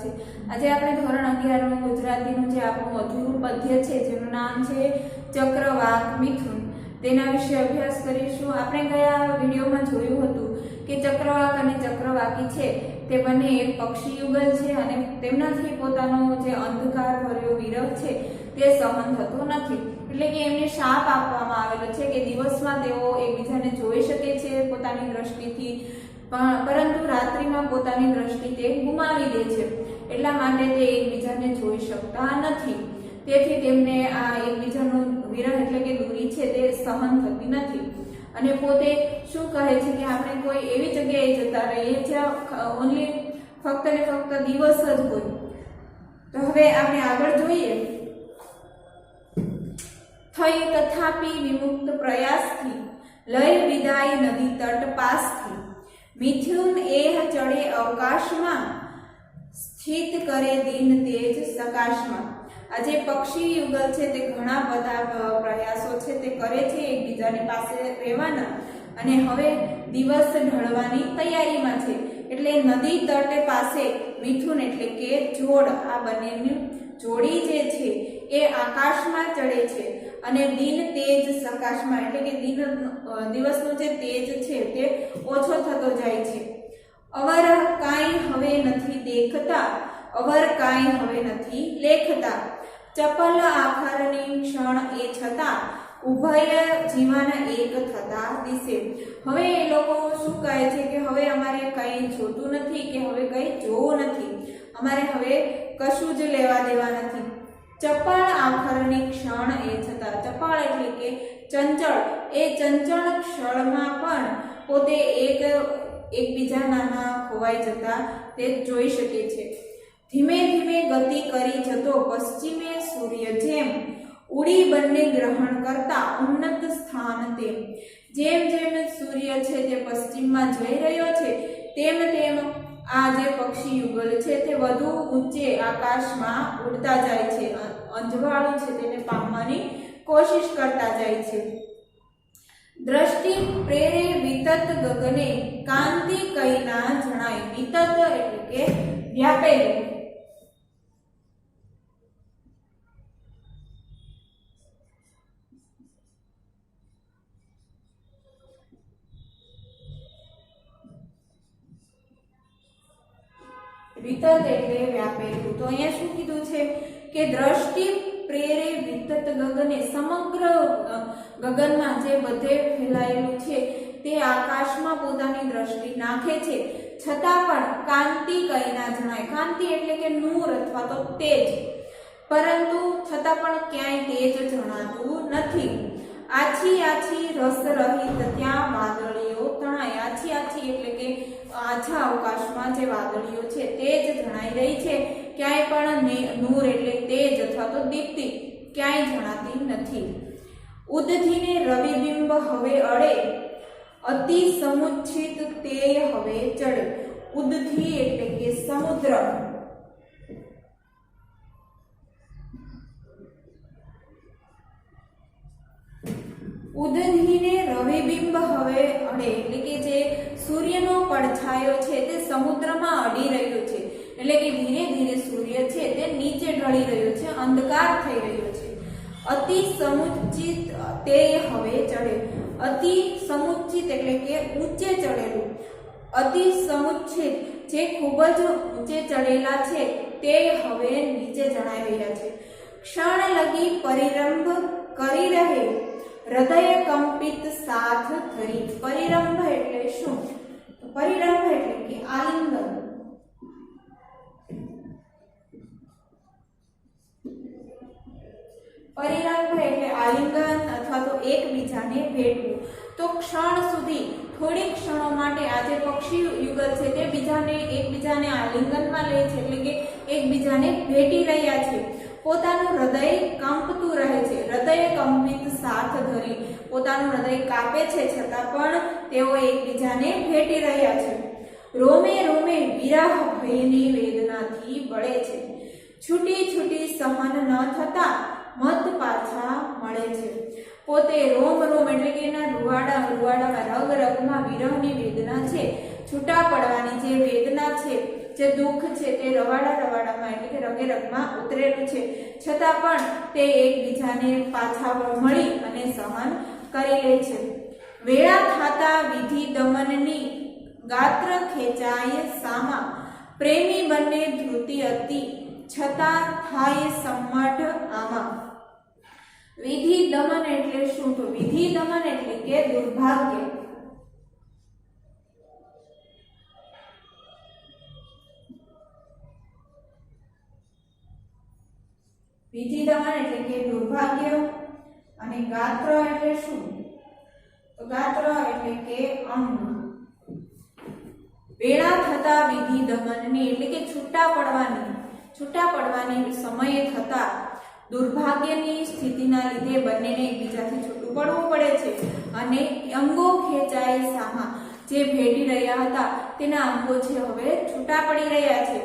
છે। આજે આપણે ધોરણ 11 નું ગુજરાતીનું જે આપણું અધૂરું પદ્ય છે જેનું નામ છે ચક્રવાક મિથુન, તેના વિશે અભ્યાસ કરીશું। આપણે ગયા વિડીયોમાં જોયું હતું કે ચક્રવાક અને ચક્રવાકી છે તે બંને એક પક્ષી યુગલ છે અને તેમનાથી પોતાનો જે અંધકાર ભર્યો વિરહ છે તે સહન થતો નથી, એટલે કે એમને શાપ આપવામાં આવેલો છે કે દિવસમાં તેઓ એકબીજાને જોઈ શકે છે પોતાની દ્રષ્ટિથી, પરંતુ રાત્રિમાં પોતાની દ્રષ્ટિ તે ગુમાવી દે છે, એટલા માટે તે એકબીજાને જોઈ શકતા નથી। તેથી તેમને આ એકબીજાનું વિરહ એટલે કે દૂરી છે તે સહન થતી નથી અને પોતે શું કહે છે કે આપણે કોઈ એવી જગ્યાએ જતા રહીએ જ્યાં ઓનલી ફક્ત ને ફક્ત દિવસ જ હોય। તો હવે આપણે આગળ જોઈએ। થઈ તથાપી વિમુક્ત પ્રયાસથી લઈ વિદાય નદી તટ પાસથી, મિથુન એહ ચડે અવકાશમાં સ્થિત કરે દિન તેજ સકાશમાં। આ જે પક્ષી યુગલ છે તે ઘણા બધા પ્રયાસો છે તે કરે છે એકબીજાની પાસે રહેવાના અને હવે દિવસ ઢળવાની તૈયારીમાં છે, એટલે નદી તટ પાસે મિથુન એટલે કે જોડ, આ બંનેની જોડી જે છે એ આકાશમાં ચડે છે અને દિન તેજ સકાશમાં એટલે કે દિવસનો જે તેજ છે તે ઓછો થતો જાય છે। અવર કાંઈ હવે નથી દેખતા, અવર કાંઈ હવે નથી લેખતા, ચપલ આખરની ક્ષણ એ છતાં ઉભય જીવન એક થતા દિશે। હવે એ લોકો શું કહે છે કે હવે અમારે કંઈ જોતું નથી કે હવે કંઈ જોવું નથી, અમારે હવે કશું જ લેવા દેવા નથી। ચપળ આખરની ક્ષણ એ છતાં, ચપળ એટલે કે ચંચળ, એ ચંચળ ક્ષણમાં પણ પોતે એકબીજાના ખોવાઈ જતા તે જોઈ શકે છે। ધીમે ધીમે ગતિ કરી જતો પશ્ચિમે સૂર્ય જેમ, ઉડી બંને ગ્રહણ કરતા ઉન્નત સ્થાન તેમ। જેમ જેમ સૂર્ય છે તે પશ્ચિમમાં જઈ રહ્યો છે તેમ તેમ આ જે પક્ષી યુગલ છે તે વધુ ઊંચે આકાશમાં ઉડતા જાય છે, અંજવાળું છે તેને પામવાની કોશિશ કરતા જાય છે। દ્રષ્ટિ પ્રેરે વિતત ગગને કાંતિ કઈ ના જણાય, વિતત એટલે કે વ્યાપેલું। વિતત એટલે વ્યાપેલું। તો અહીંયા શું કીધું છે કે દ્રષ્ટિ પ્રેરે વિતત ગગને, સમગ્ર ગગનમાં જે બધે ફેલાયેલું છે તે આકાશમાં પોતાની દ્રષ્ટિ નાખે છે, છતાં પણ કાંતિ કઈ ના જણાય, કાંતિ એટલે કે નૂર અથવા તો તેજ, પરંતુ છતાં પણ ક્યાંય તેજ જણાતું નથી। આછી આછી રસ રહિત ત્યાં વાદળીઓ તણાય, આછી આછી એટલે કે આછા અવકાશમાં જે વાદળીઓ છે તે જ જણાઈ રહી છે, ક્યાંય પણ નૂર એટલે તેજ અથવા તો દીપ્તિ ક્યાંય જણાતી નથી। ઉદ્ધીને રવિબિંબ હવે અડે, અતિ સમુચ્છિત તે હવે ચડે, ઉદ્ધી એટલે કે સમુદ્ર, ઉદ્ધીને રવિબિંબ હવે અડે એટલે કે જે સૂર્યનો પડછાયો છે તે સમુદ્રમાં અડી રહ્યો છે, એટલે કે ધીરે ધીરે સૂર્ય છે તે નીચે ઢળી રહ્યો છે, અંધકાર થઈ રહ્યો છે। અતિ સમુચ્ચિત તે હવે ચડે, અતિ સમુચ્ચિત એટલે કે ઊંચે ચડેલું, અતિ સમુચ્ચિત જે ખૂબ જ ઊંચે ચડેલા છે તે હવે નીચે જણાઈ રહ્યા છે। ક્ષણ લગી પરિરંભ કરી રહે, હૃદય કંપિત સાથ ધરી, પરિરંભ એટલે શું? પરિરંભ એટલે કે આલિંગન, પરિરંભ એટલે આલિંગન અથવા તો એકબીજાને ભેટવું। તો ક્ષણ સુધી, થોડી ક્ષણો માટે આ જે પક્ષી યુગલ છે તે એકબીજાને આલિંગનમાં લે છે, એટલે કે એકબીજાને ભેટી રહ્યા છે। પોતાનું હૃદય કંપતું રહે છે, હૃદય કંપિત સાથ ધરી, પોતાનું હૃદય કાપે છે છતાં પણ તેઓ એકબીજાને ભેટી રહ્યા છે। રોમે રોમે વિરહ ભયની વેદનાથી બળે છે, છૂટી છૂટી સહન ન થતા મત પાછા મળે છે। પોતે રોમ રોમ એટલે કે એના રૂવાડામાં રગ રગમાં વિરહની વેદના છે, છૂટા પડવાની જે વેદના છે જે દુઃખ છે તે રવાડામાં એટલે કે રગે રગમાં ઉતરેલું છે, છતાં પણ તે એકબીજાને પાછા મળી અને સહન કરી લે છે. વેળા ખાતા વિધિ દમનની ગાત્ર ખેંચાય સામા, પ્રેમી બંને ધૃતિ અતિ છતાં થાય સંમઢ આમાં. વિધિ દમન એટલે શું? તો વિધિ દમન એટલે કે દુર્ભાગ્ય. વિધિ દમન એટલે કે દુર્ભાગ્ય. અને ગાત્ર એટલે શું? તો ગાત્ર એટલે કે અંગ. વેળા થતા વિધિ દમનની એટલે કે છૂટા પડવાની સમયે થતા દુર્ભાગ્યની સ્થિતિના લીધે બંનેને એકબીજાથી છૂટું પડવું પડે છે. અને અંગો ખેંચાય સામા, જે ભેટી રહ્યા હતા તેના અંગો છે હવે છૂટા પડી રહ્યા છે.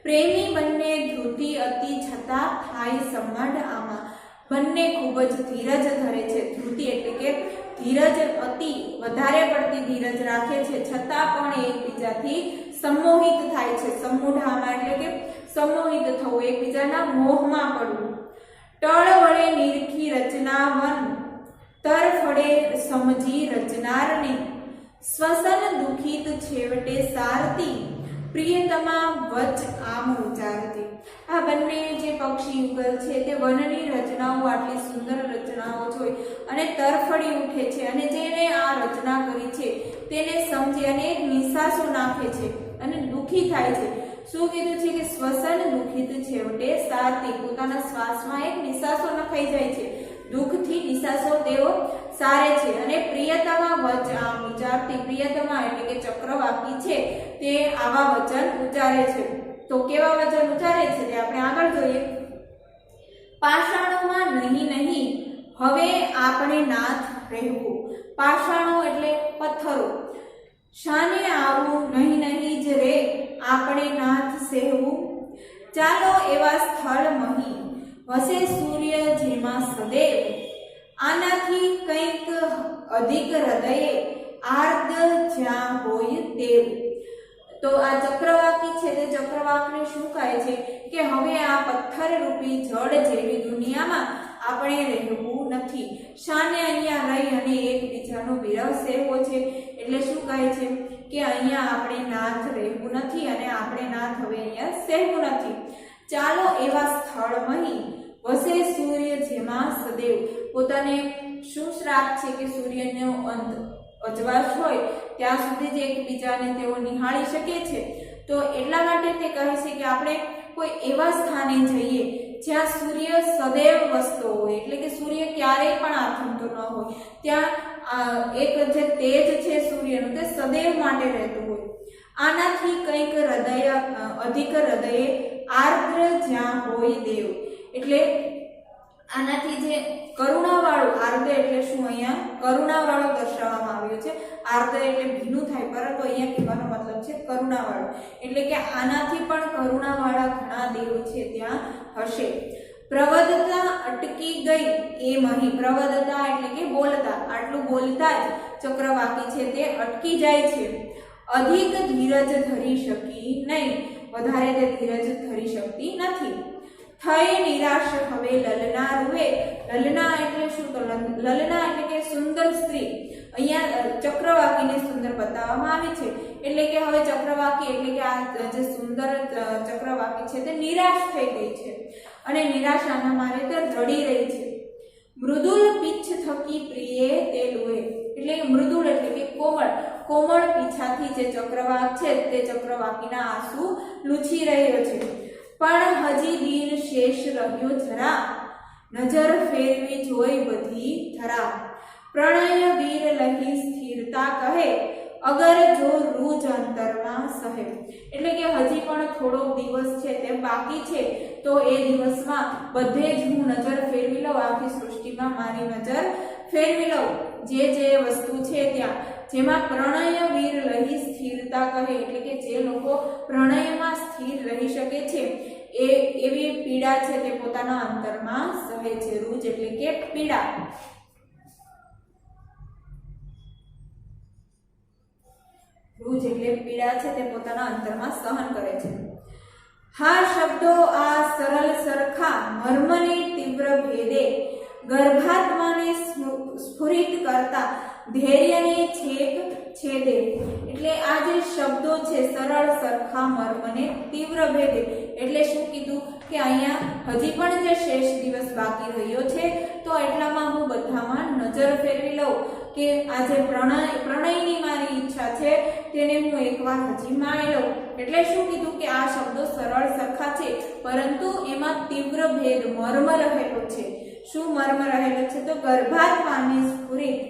પ્રેમી બંને ધૃતિ અતિ છતાં થાય સંમઢ આમાં, બંને ખૂબ જ ધીરજ ધરે છે. ધૃતિ એટલે કે ધીરજ, અતિ વધારે પડતી ધીરજ રાખે છે, છતાં પણ એકબીજાથી સંમોહિત થાય છે. સમૂઢ આમાં એટલે કે સંમોહિત થવું, એકબીજાના મોહમાં પડવું. ટળ વડે નિરખી રચના વન, તર ફળે સમજી રચનારની, શ્વસન દુખિત છેવટે સારતી, પ્રિયતમા વચ આમ ઉચારતી. આ બંને જે પક્ષી યુગલ છે તે વનની રચનાઓ, આટલી સુંદર રચનાઓ જોઈ અને તરફડી ઉઠે છે અને જેને આ રચના કરી છે તેને સમજી અને એક નિશાસો નાખે છે અને દુખી થાય છે. શું કીધું છે કે શ્વસન દુખિત છેવટે સારતી, પોતાના શ્વાસમાં એક નિશાસો નખાઈ જાય છે, દુઃખથી નિશાસો તેઓ સારે છે. અને પ્રિયતમા વચ આમ ઉચારતી, પ્રિયતમા એટલે કે ચક્રવાકી છે તે આવા વચન ઉચ્ચારે છે. તો કેવા વચન ઉચ્ચારે છે તે આપણે આગળ જોઈએ. પાષાણોમાં નહીં હવે આપણે નાથ રહેવું. પાષાણો એટલે પથ્થરો. શાને આવું નહીં જ રે આપણે નાથ સેહવું. ચાલો એવા સ્થળ મહી વસે સૂર્ય જેમાં સદૈવ, આનાથી કંઈક અધિક હૃદયે આર્દ જ્યાં હોય દેવ. તો આ ચક્રવાકી છે તે ચક્રવાકને શું કહે છે કે હવે આ પથ્થર રૂપી જળ જેવી દુનિયામાં આપણે રહેવું નથી. શાને અહીંયા રહી અને એકબીજાનો વિરહ સેવવો છે. એટલે શું કહે છે કે અહીંયા આપણે નાથ રહેવું નથી અને આપણે નાથ હવે અહીંયા સેવવું નથી. ચાલો એવા સ્થળ મહી વસે સૂર્ય જેમાં સદૈવ. પોતાને શું શ્રાપ છે કે સૂર્યનો અંત અજવાસ હોય ત્યાં સુધી જ એકબીજાને તેઓ નિહાળી શકે છે. તો એટલા માટે તે કહે છે કે આપણે કોઈ એવા સ્થાને જઈએ જ્યાં સૂર્ય સદૈવ વસતો હોય, એટલે કે સૂર્ય ક્યારેય પણ આથમતો ન હોય. ત્યાં એક જે તેજ છે સૂર્યનું તે સદૈવ માટે રહેતું હોય. આનાથી કંઈક અધિક હૃદયે આર્દ્ર જ્યાં હોય દેવ. એટલે આનાથી જે કરુણાવાળું, આર્દ્ર એટલે શું, અહીંયા કરુણાવાળો દર્શાવવામાં આવ્યો છે. આર્દ્ર એટલે ભીનું થાય, પરંતુ અહીંયા કહેવાનો મતલબ છે કરુણાવાળો. એટલે કે આનાથી પણ કરુણાવાળા ઘણા દેવો છે ત્યાં હશે. પ્રવદતા અટકી ગઈ એ મહી. પ્રવદતા એટલે કે બોલતા, આટલું બોલતા જ ચક્રવાકી છે તે અટકી જાય છે. અધિક ધીરજ ધરી શકી નહીં, વધારે તે ધીરજ ધરી શકતી નથી. થઈ નિરાશ હવે લલના રૂએ. લલના એટલે શું? તો લલના એટલે કે સુંદર સ્ત્રી. અહીંયા ચક્રવાકીને સુંદર બતાવવામાં આવી છે. એટલે કે હવે ચક્રવાકી એટલે કે આ જે સુંદર ચક્રવાકી છે તે નિરાશ થઈ ગઈ છે અને નિરાશાના મારે તે રડી રહી છે. મૃદુલ પીછ થકી પ્રિયે તે લુએ. એટલે મૃદુલ એટલે કે કોમળ પીછાથી જે ચક્રવાક છે તે ચક્રવાકીના આંસુ લૂછી રહ્યો છે. પણ હજી દિન શેષ રહ્યો જરા, નજર ફેરવી જોઈ બધી ધરા. પ્રણય વીર લહી સ્થિરતા કહે, અગર જો રૂજ અંતરમાં સહે. એટલે કે હજી પણ થોડોક દિવસ છે તે બાકી છે, તો એ દિવસમાં બધે જ હું નજર ફેરવી લઉં, આખી સૃષ્ટિમાં મારી નજર ફેરવી લઉં. જે વસ્તુ છે ત્યાં જેમાં પ્રણય વીર લહી સ્થિરતા કહે, એટલે કે જે લોકો પ્રણયમાં સ્થિર રહી શકે છે એ એવી પીડા છે તે પોતાના અંતરમાં સહે છે. રૂજ એટલે કે પીડા. રૂજ એટલે પીડા છે તે પોતાના અંતરમાં સહન કરે છે. હા શબ્દો આ સરળ સરખા મર્મને તીવ્ર ભેદે ગર્ભાત્માને સ્ફુરિત કરતા ધૈર્યને છેક છેદે. એટલે આ જે શબ્દો છે સરળ સરખા મર્મને તીવ્ર ભેદે એટલે શું કીધું કે અહીંયા હજી પણ જે શેષ દિવસ બાકી રહ્યો છે તો એટલામાં હું બધામાં નજર ફેરવી લઉં કે આ જે પ્રણયની મારી ઈચ્છા છે તેને હું એકવાર હજી માણી લઉં. એટલે શું કીધું કે આ શબ્દો સરળ સરખા છે પરંતુ એમાં તીવ્ર ભેદ મર્મ રહેલો છે. શું મર્મ રહેલો છે તો ગર્ભાત્માને સ્ફુરિત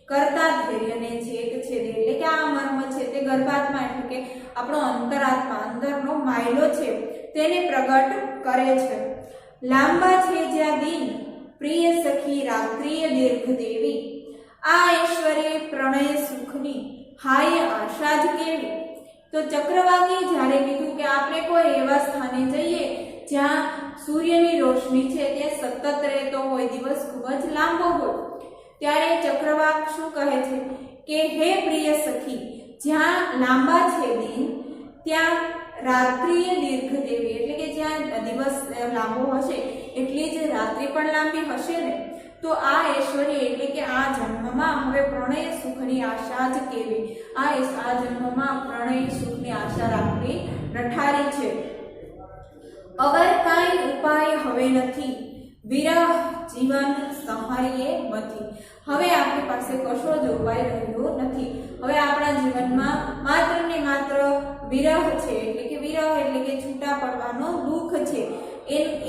કરતા ધૈર્યને છેક છેદે. એટલે કે આ મર્મ છે તે ગર્ભાત્મા એટલે કે આપણો અંતરાત્મા અંદરનો માયલો છે તેને પ્રગટ કરે છે. લાંબા છે જ્યાં દિન પ્રિય સખી રાત્રિય દીર્ઘ દેવી આ ઐશ્વર્ય પ્રણય સુખની હાય આશા જ કેવી. તો ચક્રવાકી જ્યારે કીધું કે આપણે કોઈ એવા સ્થાને જઈએ જ્યાં સૂર્યની રોશની છે તે સતત રહેતો હોય, દિવસ ખૂબ જ લાંબો હોય, ત્યારે ચક્રવાક શું કહે છે કે હે પ્રિય સખી જ્યાં લાંબા છે દિન ત્યાં રાત્રિય દીર્ઘ દેવી એટલે કે જ્યાં દિવસ લાંબો હશે એટલી જ રાત્રિ પણ લાંબી હશે ને. તો આ ઐશ્વર્ય એટલે કે આ જન્મમાં હવે પ્રણય સુખની આશા જ કેવી. આ જન્મમાં પ્રણય સુખની આશા રાખવી રઠારી છે. અવર કાંઈ ઉપાય હવે નથી વિરહ જીવન સંહારીએ મથી. હવે આપણી પાસે કશો જ ઉપાય રહ્યો નથી. હવે આપણા જીવનમાં માત્ર ને માત્ર વિરહ છે એટલે કે વિરહ એટલે કે છૂટા પડવાનો દુઃખ છે.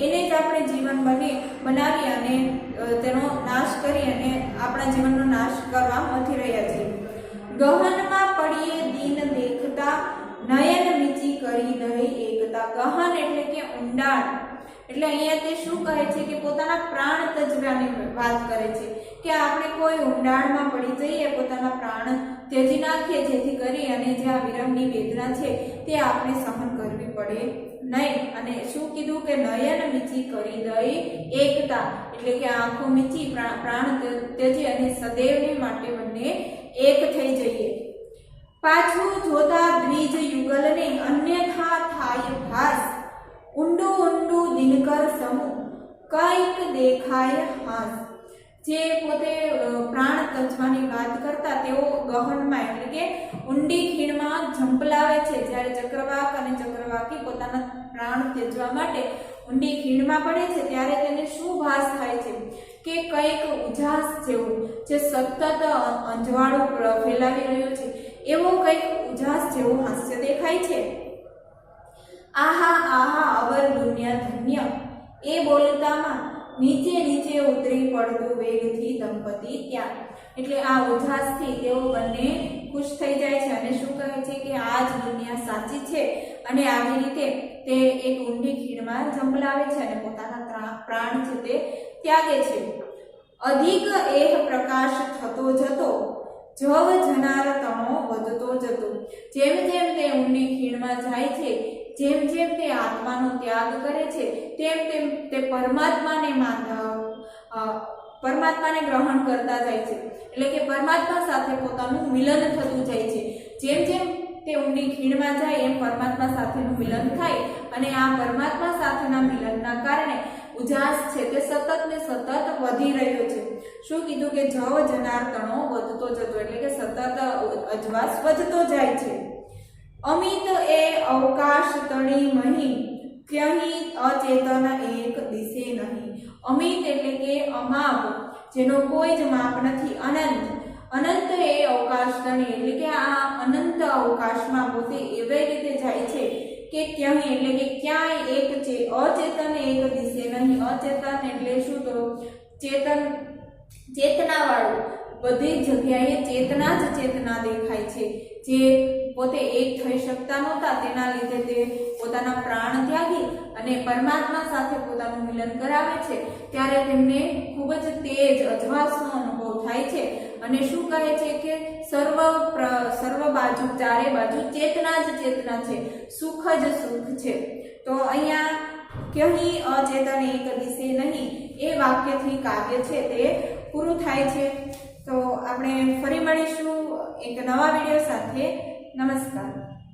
એને જ આપણે જીવન બનાવી અને તેનો નાશ કરી અને આપણા જીવનનો નાશ કરવા મથી રહ્યા છીએ. ગહનમાં પડીએ દીન દેખતા નયન મીચી કરી દહી એકતા. ગહન એટલે કે ઊંડાણ એટલે અહીંયા તે શું કહે છે કે પોતાના પ્રાણ તજવાની વાત કરે છે કે આપણે કોઈ ઊંડાણમાં પડી જઈએ, પોતાના પ્રાણ ત્યજી નાખીએ જેથી કરી અને જે આ વિરહની વેદના છે તે આપણે સહન કરવી પડે નહીં. અને શું કીધું કે નયન મીચી કરી દઈ એકતા એટલે કે આંખો મીચી પ્રાણ ત્યજી અને સદૈવને માટે બંને એક થઈ જઈએ. પાછું જોતા દ્વિજ યુગલને અન્યથા થાય ભાસ ઊંડું ઊંડું દિનકર સમૂહ કંઈક દેખાય હાસ. જે પોતે પ્રાણ તજવાની વાત કરતા તેઓ ગહનમાં એટલે કે ઊંડી ખીણમાં ઝંપલાવે છે. જ્યારે ચક્રવાક અને ચક્રવાકી પોતાના પ્રાણ ત્યજવા માટે ઊંડી ખીણમાં પડે છે ત્યારે તેને શું ભાસ થાય છે કે કંઈક ઉજાસ જેવું જે સતત અંજવાળું ફેલાવી રહ્યો છે એવો કંઈક ઉજાસ જેવું હાસ્ય દેખાય છે. આહા આહા અવર દુનિયા ધન્ય એ બોલતામાં નીચે નીચે ઉતરી પડતું વેગથી દંપતી ત્યાં. એટલે આ ઉજાસથી તેઓ બંને ખુશ થઈ જાય છે અને શું કહે છે કે આ જ દુનિયા સાચી છે. અને આવી રીતે તે એક ઊંડી ખીણમાં ઝંપલાવે છે અને પોતાના પ્રાણ છે તે ત્યાગે છે. અધિક એહ પ્રકાશ થતો જતો જવ જનાર તણો વધતો જતો. જેમ જેમ તે ઊંડી ખીણમાં જાય છે, જેમ જેમ તે આત્માનો ત્યાગ કરે છે તેમ તેમ તે પરમાત્માને ગ્રહણ કરતા જાય છે. એટલે કે પરમાત્મા સાથે પોતાનું મિલન થતું જાય છે. જેમ જેમ તે ઊંડી ખીણમાં જાય એમ પરમાત્મા સાથેનું મિલન થાય અને આ પરમાત્મા સાથેના મિલનના કારણે ઉજાસ છે તે સતત ને સતત વધી રહ્યો છે. શું કીધું કે જવ જનાર તણો વધતો જતો એટલે કે સતત અજવાસ વધતો જાય છે. અમિત એ અવકાશ તણી મહી ક્યહી અચેતન એક દિશે નહીં. અમિત એટલે કે અમાપ જેનો કોઈ જ માપ નથી. અનંત એ અવકાશ તણી એટલે કે આ અનંત અવકાશમાં પોતે એવી રીતે જાય છે કે ક્યહી એટલે કે ક્યાંય એક છે અચેતન એક દિશે નહીં. અચેતન એટલે શું તો ચેતના વાળું બધી જગ્યાએ ચેતના જ ચેતના દેખાય છે. જે પોતે એક થઈ શકતા નહોતા તેના લીધે તે પોતાના પ્રાણ ત્યાગી અને પરમાત્મા સાથે પોતાનું મિલન કરાવે છે ત્યારે તેમને ખૂબ જ તેજ અજવાસનો અનુભવ થાય છે. અને શું કહે છે કે સર્વ બાજુ ચારે બાજુ ચેતના જ ચેતના છે, સુખ જ સુખ છે. તો અહીંયા ક્યહી અચેતન એક દિશે નહીં એ વાક્યથી કાવ્ય છે તે પૂરું થાય છે. તો આપણે ફરી મળીશું એક નવા વિડીયો સાથે. નમસ્કાર.